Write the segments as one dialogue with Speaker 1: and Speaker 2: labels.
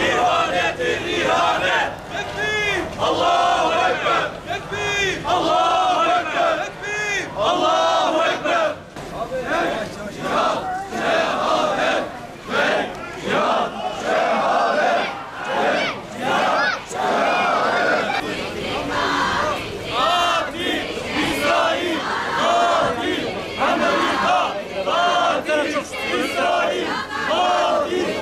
Speaker 1: İhanetin ihanet. Tekbir. Allahu Ekber. Tekbir. Allahu Ekber. Tekbir. Allahu Ekber. Cihat, şehadet. Cihat, şehadet. Cihat, şehadet. Katil İsrail. Katil Amerika. Katil İsrail. Katil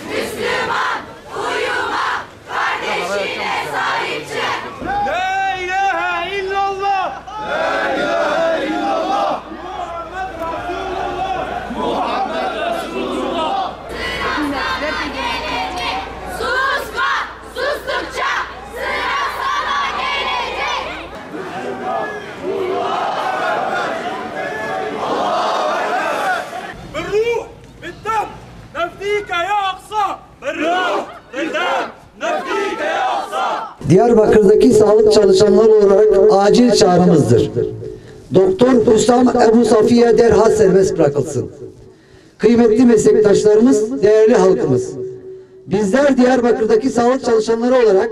Speaker 2: Müslüman uyuma, kardeşine sahip çık.
Speaker 1: La ilahe illallah. La ilahe illallah. Muhammed Resulullah.
Speaker 2: Sıra gelecek. Susma, sustukça sıra sana gelecek.
Speaker 1: بالروح بالدم نفديك يا أقصى. بالروح بالدم نفديك يا أقصى.
Speaker 3: Diyarbakır'daki sağlık çalışanları olarak acil çağrımızdır. Doktor Hüsam Ebu Safiye derhal serbest bırakılsın. Kıymetli meslektaşlarımız, değerli halkımız. Bizler Diyarbakır'daki sağlık çalışanları olarak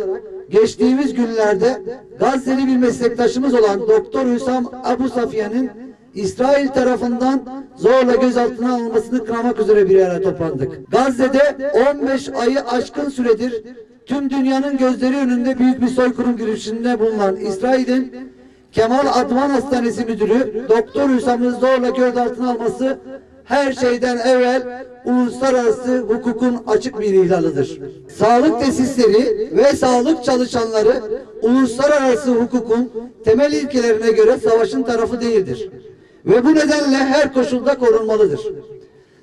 Speaker 3: geçtiğimiz günlerde Gazze'li bir meslektaşımız olan Doktor Hüsam Ebu Safiye'nin İsrail tarafından zorla gözaltına alınmasını kınamak üzere bir araya toplandık. Gazze'de 15 ayı aşkın süredir tüm dünyanın gözleri önünde büyük bir soykırım girişiminde bulunan İsrail'in Kemal Advan Hastanesi Müdürü Doktor Hüsam'ı zorla gözaltına alması her şeyden evvel uluslararası hukukun açık bir ihlalıdır. Sağlık tesisleri ve sağlık çalışanları uluslararası hukukun temel ilkelerine göre savaşın tarafı değildir. Ve bu nedenle her koşulda korunmalıdır.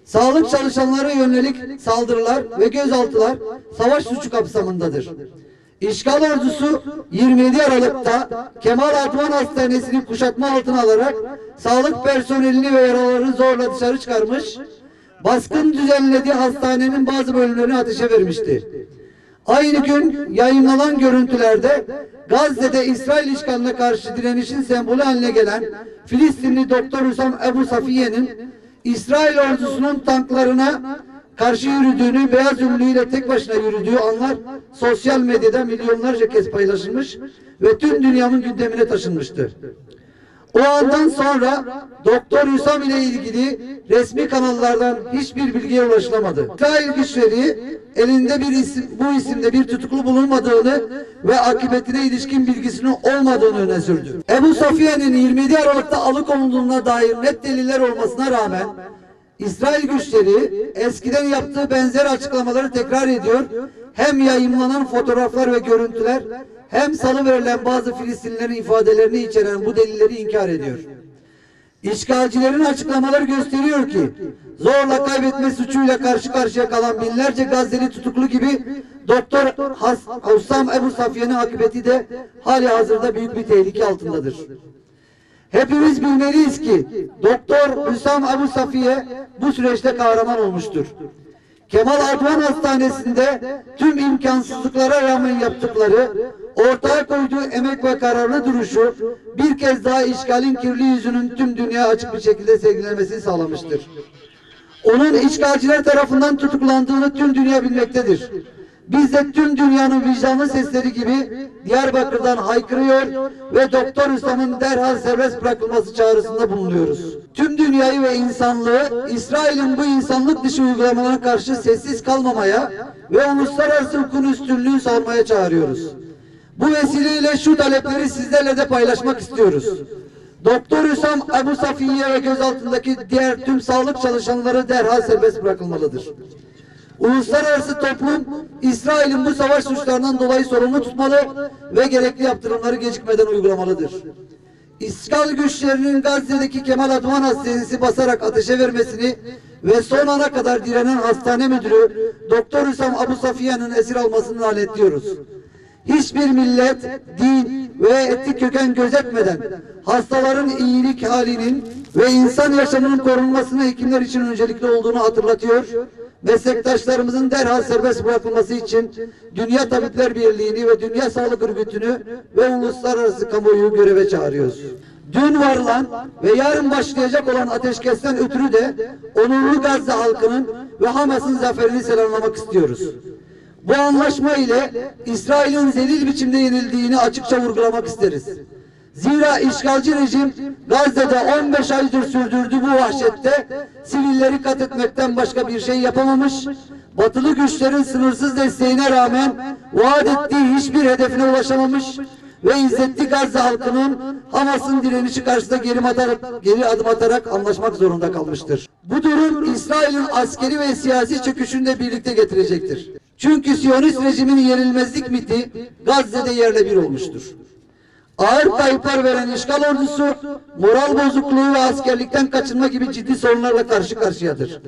Speaker 3: Sağlık çalışanları yönelik saldırılar ve gözaltılar savaş suçu kapsamındadır. İşgal ordusu 27 Aralık'ta Kemal Advan Hastanesi'ni kuşatma altına alarak sağlık personelini ve yaralıları zorla dışarı çıkarmış, baskın düzenlediği hastanenin bazı bölümlerini ateşe vermişti. Aynı gün yayınlanan görüntülerde Gazze'de İsrail işgaline karşı direnişin sembolü haline gelen Filistinli Doktor Hüsam Ebu Safiye'nin İsrail ordusunun tanklarına karşı yürüdüğünü, beyaz ünlüyle tek başına yürüdüğü anlar sosyal medyada milyonlarca kez paylaşılmış ve tüm dünyanın gündemine taşınmıştır. O andan sonra Doktor Hüsam ile ilgili resmi kanallardan hiçbir bilgiye ulaşılamadı. İsrail güçleri elinde bu isimde bir tutuklu bulunmadığını ve akıbetine ilişkin bilgisinin olmadığını öne sürdü. Ebu Safiye'nin 27 Aralık'ta alıkonulduğuna dair net deliller olmasına rağmen İsrail güçleri eskiden yaptığı benzer açıklamaları tekrar ediyor. Hem yayımlanan fotoğraflar ve görüntüler hem salıverilen bazı Filistinlilerin ifadelerini içeren bu delilleri inkar ediyor. İşgalcilerin açıklamaları gösteriyor ki zorla kaybetme suçuyla karşı karşıya kalan binlerce Gazze'li tutuklu gibi Doktor Hüsam Ebu Safiye'nin akıbeti de hali hazırda büyük bir tehlike altındadır. Hepimiz bilmeliyiz ki Doktor Hüsam Ebu Safiye bu süreçte kahraman olmuştur. Kemal Advan Hastanesi'nde tüm imkansızlıklara rağmen yaptıkları, ortaya koyduğu emek ve kararlı duruşu bir kez daha işgalin kirli yüzünün tüm dünya açık bir şekilde sergilenmesini sağlamıştır. Onun işgalciler tarafından tutuklandığını tüm dünya bilmektedir. Biz de tüm dünyanın vicdanlı sesleri gibi Diyarbakır'dan haykırıyor ve Doktor Hüsam'ın derhal serbest bırakılması çağrısında bulunuyoruz. Tüm dünyayı ve insanlığı İsrail'in bu insanlık dışı uygulamalarına karşı sessiz kalmamaya ve uluslararası hukukun üstünlüğü sağlamaya çağırıyoruz. Bu vesileyle şu talepleri sizlerle de paylaşmak istiyoruz. Doktor Hüsam Ebu Safiye ve gözaltındaki diğer tüm sağlık çalışanları derhal serbest bırakılmalıdır. Uluslararası toplum İsrail'in bu savaş suçlarından dolayı sorumlu tutmalı ve gerekli yaptırımları gecikmeden uygulamalıdır. İşgal güçlerinin Gazze'deki Kemal Advan Hastanesi basarak ateşe vermesini ve son ana kadar direnen hastane müdürü Doktor Hüsam Ebu Safiye'nin esir almasını lanetliyoruz. Hiçbir millet, din ve etnik köken gözetmeden hastaların iyilik halinin ve insan yaşamının korunmasının hekimler için öncelikli olduğunu hatırlatıyor meslektaşlarımızın derhal serbest bırakılması için Dünya Tabipler Birliği'ni ve Dünya Sağlık Örgütü'nü ve uluslararası kamuoyu göreve çağırıyoruz. Dün varılan ve yarın başlayacak olan ateşkesten ötürü de onurlu Gazze halkının ve Hamas'ın zaferini selamlamak istiyoruz. Bu anlaşma ile İsrail'in zelil biçimde yenildiğini açıkça vurgulamak isteriz. Zira işgalci rejim Gazze'de 15 aydır sürdürdüğü bu vahşette sivilleri katletmekten başka bir şey yapamamış, batılı güçlerin sınırsız desteğine rağmen vaat ettiği hiçbir hedefine ulaşamamış ve İzzetli Gazze halkının Hamas'ın direnişi karşısında geri adım atarak anlaşmak zorunda kalmıştır. Bu durum İsrail'in askeri ve siyasi çöküşünü de birlikte getirecektir. Çünkü Siyonist rejimin yenilmezlik miti Gazze'de yerle bir olmuştur. Ağır kayıplar veren işgal ordusu, moral bozukluğu ve askerlikten kaçınma gibi ciddi sorunlarla karşı karşıyadır.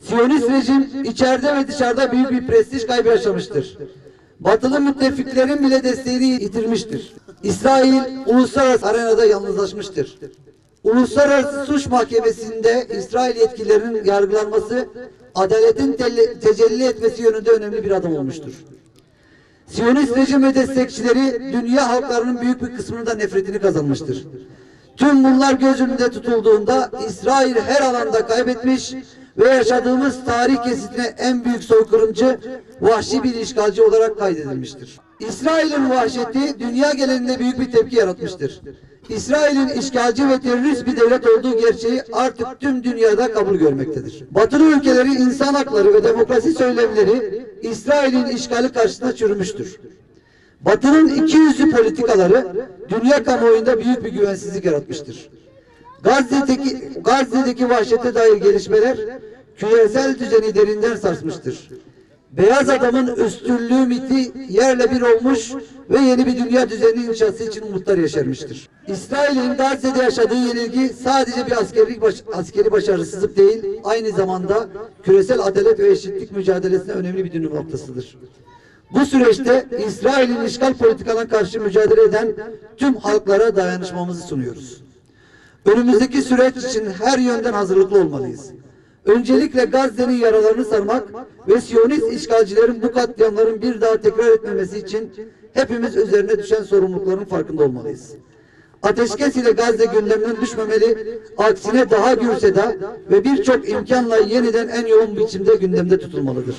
Speaker 3: Siyonist rejim içeride ve dışarıda büyük bir prestij kaybı yaşamıştır. Batılı müttefiklerin bile desteğini yitirmiştir. İsrail uluslararası arenada yalnızlaşmıştır. Uluslararası Suç Mahkemesi'nde İsrail yetkililerinin yargılanması, adaletin tecelli etmesi yönünde önemli bir adım olmuştur. Siyonist rejim ve destekçileri dünya halklarının büyük bir kısmının da nefretini kazanmıştır. Tüm bunlar göz önünde tutulduğunda İsrail her alanda kaybetmiş ve yaşadığımız tarih kesitine en büyük soykırımcı, vahşi bir işgalci olarak kaydedilmiştir. İsrail'in vahşeti dünya genelinde büyük bir tepki yaratmıştır. İsrail'in işgalci ve terörist bir devlet olduğu gerçeği artık tüm dünyada kabul görmektedir. Batılı ülkeleri insan hakları ve demokrasi söylemleri İsrail'in işgali karşısında çürümüştür. Batı'nın ikiyüzlü politikaları dünya kamuoyunda büyük bir güvensizlik yaratmıştır. Gazze'deki vahşete dair gelişmeler küresel düzeni derinden sarsmıştır. Beyaz adamın üstünlüğü miti yerle bir olmuş ve yeni bir dünya düzeni inşası için umutlar yeşermiştir. İsrail'in Gazze'de yaşadığı yenilgi sadece bir askeri başarısızlık değil, aynı zamanda küresel adalet ve eşitlik mücadelesine önemli bir dönüm noktasıdır. Bu süreçte İsrail'in işgal politikalarına karşı mücadele eden tüm halklara dayanışmamızı sunuyoruz. Önümüzdeki süreç için her yönden hazırlıklı olmalıyız. Öncelikle Gazze'nin yaralarını sarmak ve Siyonist işgalcilerin bu katliamların bir daha tekrar etmemesi için hepimiz üzerine düşen sorumlulukların farkında olmalıyız. Ateşkes ile Gazze gündemden düşmemeli, aksine daha gürseda ve birçok imkanla yeniden en yoğun biçimde gündemde tutulmalıdır.